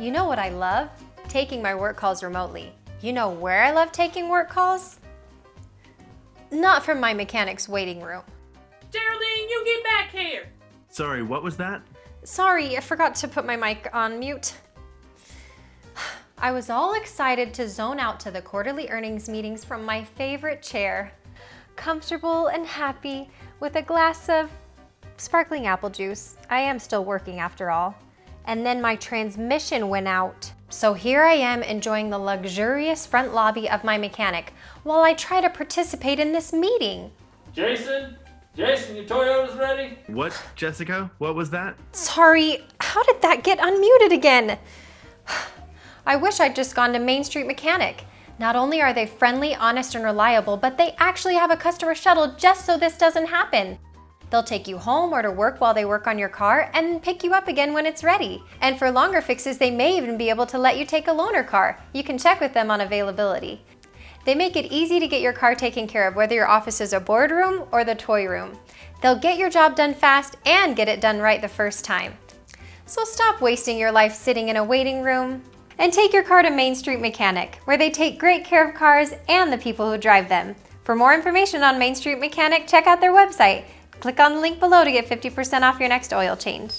You know what I love? Taking my work calls remotely. You know where I love taking work calls? Not from my mechanic's waiting room. Geraldine, you get back here! Sorry, what was that? Sorry, I forgot to put my mic on mute. I was all excited to zone out to the quarterly earnings meetings from my favorite chair. Comfortable and happy with a glass of sparkling apple juice. I am still working after all. And then my transmission went out. So here I am enjoying the luxurious front lobby of my mechanic while I try to participate in this meeting. Jason, your Toyota's ready? What, Jessica? What was that? Sorry, how did that get unmuted again? I wish I'd just gone to Main Street Mechanic. Not only are they friendly, honest, and reliable, but they actually have a customer shuttle just so this doesn't happen. They'll take you home or to work while they work on your car and pick you up again when it's ready. And for longer fixes, they may even be able to let you take a loaner car. You can check with them on availability. They make it easy to get your car taken care of, whether your office is a boardroom or the toy room. They'll get your job done fast and get it done right the first time. So stop wasting your life sitting in a waiting room and take your car to Main Street Mechanic, where they take great care of cars and the people who drive them. For more information on Main Street Mechanic, check out their website. Click on the link below to get 50% off your next oil change.